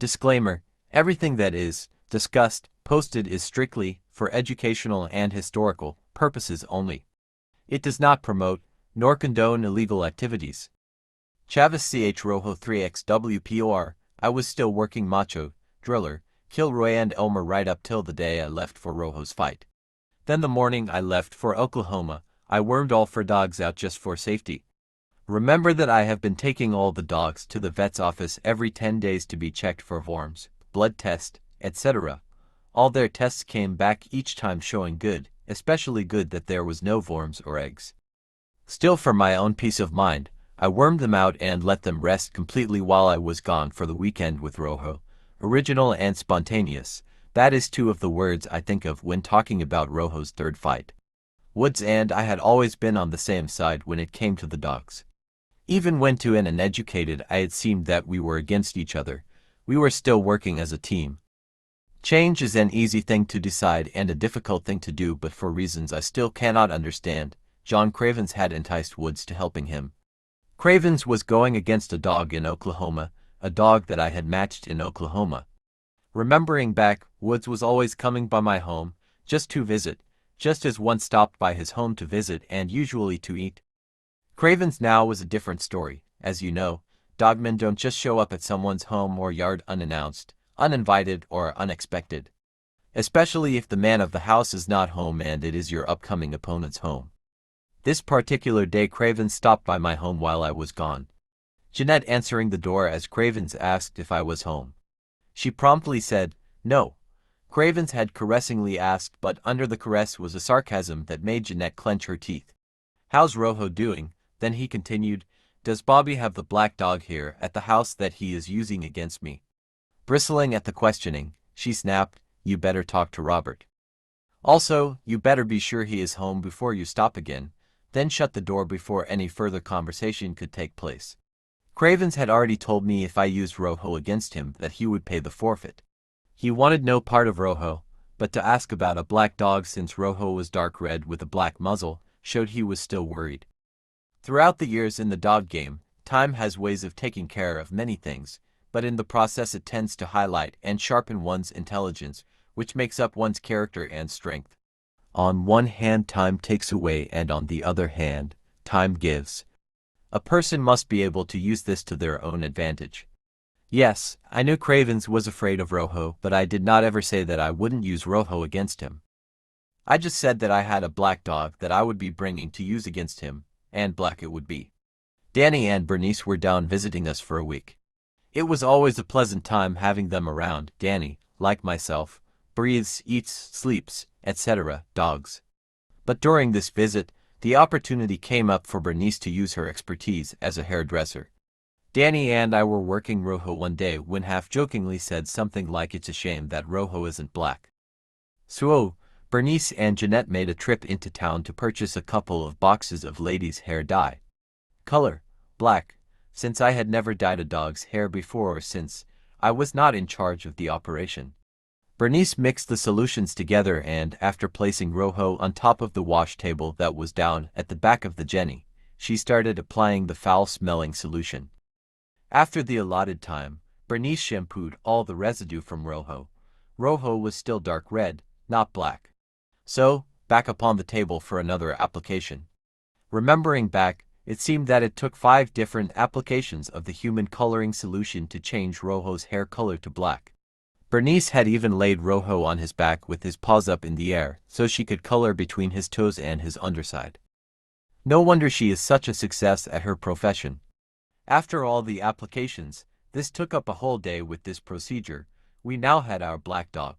Disclaimer: everything that is discussed, posted is strictly for educational and historical purposes only. It does not promote nor condone illegal activities. Chavis ch Roho 3xw P.O.R. I was still working macho, driller, kill Roy and Elmer right up till the day I left for Roho's fight. Then the morning I left for Oklahoma, I wormed all 4 dogs out just for safety. Remember that I have been taking all the dogs to the vet's office every 10 days to be checked for worms, blood test, etc. All their tests came back each time showing good, especially good that there was no worms or eggs. Still, for my own peace of mind, I wormed them out and let them rest completely while I was gone for the weekend with Roho. Original and spontaneous, that is 2 of the words I think of when talking about Roho's third fight. Woods and I had always been on the same side when it came to the dogs. Even when to an uneducated eye it seemed that we were against each other, we were still working as a team. Change is an easy thing to decide and a difficult thing to do, but for reasons I still cannot understand, John Cravens had enticed Woods to helping him. Cravens was going against a dog in Oklahoma, a dog that I had matched in Oklahoma. Remembering back, Woods was always coming by my home, just to visit, just as one stopped by his home to visit and usually to eat. Cravens now was a different story. As you know, dogmen don't just show up at someone's home or yard unannounced, uninvited, or unexpected. Especially if the man of the house is not home and it is your upcoming opponent's home. This particular day Cravens stopped by my home while I was gone. Jeanette answering the door as Cravens asked if I was home. She promptly said, no. Cravens had caressingly asked, but under the caress was a sarcasm that made Jeanette clench her teeth. How's Roho doing? Then he continued, does Bobby have the black dog here at the house that he is using against me? Bristling at the questioning, she snapped, you better talk to Robert. Also, you better be sure he is home before you stop again, then shut the door before any further conversation could take place. Cravens had already told me if I used Roho against him that he would pay the forfeit. He wanted no part of Roho, but to ask about a black dog since Roho was dark red with a black muzzle showed he was still worried. Throughout the years in the dog game, time has ways of taking care of many things, but in the process it tends to highlight and sharpen one's intelligence, which makes up one's character and strength. On one hand time takes away and on the other hand, time gives. A person must be able to use this to their own advantage. Yes, I knew Cravens was afraid of Roho, but I did not ever say that I wouldn't use Roho against him. I just said that I had a black dog that I would be bringing to use against him, and black it would be. Danny and Bernice were down visiting us for a week. It was always a pleasant time having them around. Danny, like myself, breathes, eats, sleeps, etc. dogs. But during this visit, the opportunity came up for Bernice to use her expertise as a hairdresser. Danny and I were working Roho one day when half-jokingly said something like it's a shame that Roho isn't black. So, Bernice and Jeanette made a trip into town to purchase a couple of boxes of ladies' hair dye. Color: black, since I had never dyed a dog's hair before or since I was not in charge of the operation. Bernice mixed the solutions together and, after placing Roho on top of the wash table that was down at the back of the Jenny, she started applying the foul-smelling solution. After the allotted time, Bernice shampooed all the residue from Roho. Roho was still dark red, not black. So, back upon the table for another application. Remembering back, it seemed that it took 5 different applications of the human coloring solution to change Roho's hair color to black. Bernice had even laid Roho on his back with his paws up in the air so she could color between his toes and his underside. No wonder she is such a success at her profession. After all the applications, this took up a whole day with this procedure, we now had our black dog.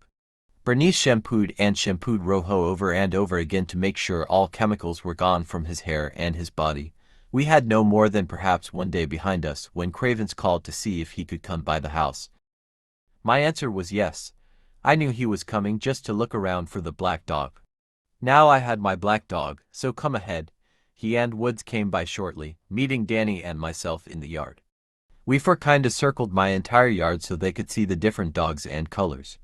Bernice shampooed Roho over and over again to make sure all chemicals were gone from his hair and his body. We had no more than perhaps 1 day behind us when Cravens called to see if he could come by the house. My answer was yes. I knew he was coming just to look around for the black dog. Now I had my black dog, so come ahead. He and Woods came by shortly, meeting Danny and myself in the yard. We kinda circled my entire yard so they could see the different dogs and colors.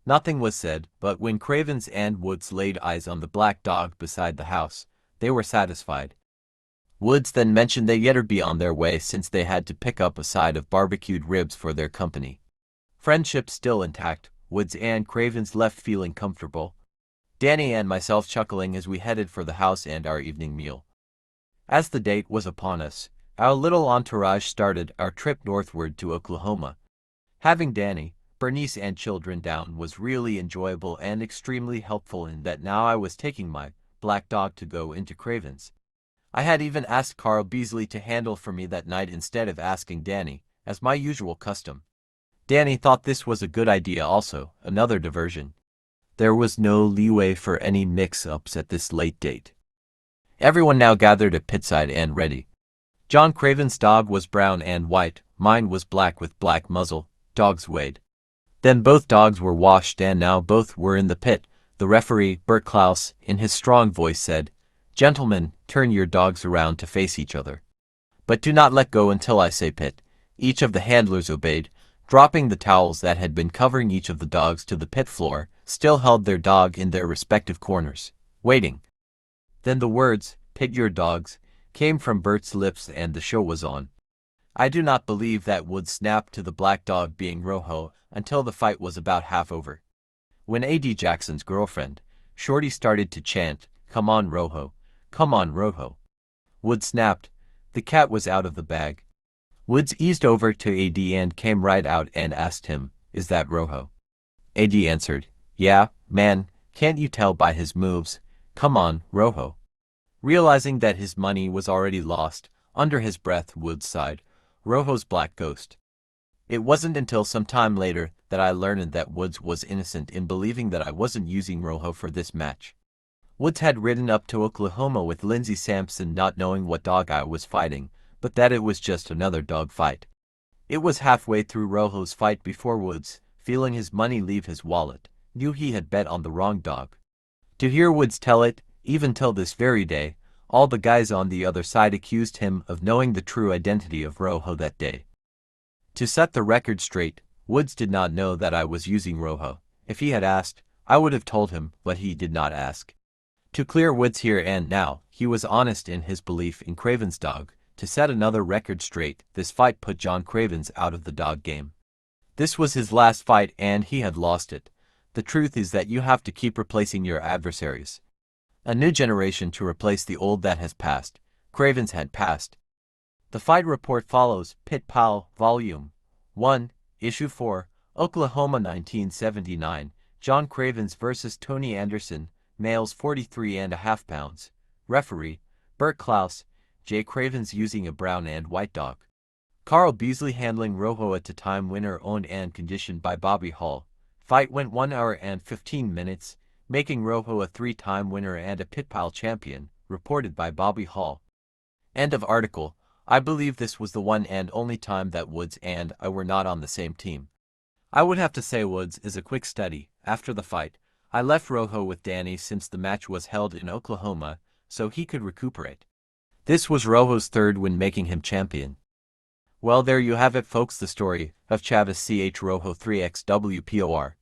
Nothing was said, but when Cravens and Woods laid eyes on the black dog beside the house, they were satisfied. Woods then mentioned they'd better be on their way since they had to pick up a side of barbecued ribs for their company. Friendship still intact, Woods and Cravens left feeling comfortable, Danny and myself chuckling as we headed for the house and our evening meal. As the date was upon us, our little entourage started our trip northward to Oklahoma. Having Danny, Bernice and children down was really enjoyable and extremely helpful in that now I was taking my black dog to go into Cravens. I had even asked Carl Beasley to handle for me that night instead of asking Danny, as my usual custom. Danny thought this was a good idea also, another diversion. There was no leeway for any mix-ups at this late date. Everyone now gathered at pitside and ready. John Craven's dog was brown and white, mine was black with black muzzle, dogs weighed. Then both dogs were washed and now both were in the pit. The referee, Bert Klaus, in his strong voice said, "Gentlemen, turn your dogs around to face each other. But do not let go until I say pit." Each of the handlers obeyed, dropping the towels that had been covering each of the dogs to the pit floor, still held their dog in their respective corners, waiting. Then the words, "Pit your dogs," came from Bert's lips and the show was on. I do not believe that Wood snapped to the black dog being Roho until the fight was about half over. When A.D. Jackson's girlfriend, Shorty, started to chant, "Come on, Roho. Come on, Roho." Wood snapped. The cat was out of the bag. Woods eased over to A.D. and came right out and asked him, "Is that Roho?" A.D. answered, "Yeah, man, can't you tell by his moves? Come on, Roho." Realizing that his money was already lost, under his breath Woods sighed, "Roho's black ghost." It wasn't until some time later that I learned that Woods was innocent in believing that I wasn't using Roho for this match. Woods had ridden up to Oklahoma with Lindsey Sampson not knowing what dog I was fighting, but that it was just another dog fight. It was halfway through Roho's fight before Woods, feeling his money leave his wallet, knew he had bet on the wrong dog. To hear Woods tell it, even till this very day, all the guys on the other side accused him of knowing the true identity of Roho that day. To set the record straight, Woods did not know that I was using Roho. If he had asked, I would have told him, but he did not ask. To clear Woods here and now, he was honest in his belief in Craven's dog. To set another record straight, this fight put John Cravens out of the dog game. This was his last fight and he had lost it. The truth is that you have to keep replacing your adversaries. A new generation to replace the old that has passed. Cravens had passed. The fight report follows. Pitbull, Volume 1, Issue 4, Oklahoma 1979, John Cravens vs. Tony Anderson, males 43.5 pounds. Referee, Bert Klaus, J. Cravens using a brown and white dog. Carl Beasley handling Roho at the time, winner owned and conditioned by Bobby Hall. Fight went 1 hour and 15 minutes, making Roho a 3-time winner and a Pitbull champion, reported by Bobby Hall. End of article. I believe this was the one and only time that Woods and I were not on the same team. I would have to say Woods is a quick study. After the fight, I left Roho with Danny since the match was held in Oklahoma, so he could recuperate. This was Roho's third win, making him champion. Well, there you have it, folks, the story of Chavis Roho 3XW P.O.R.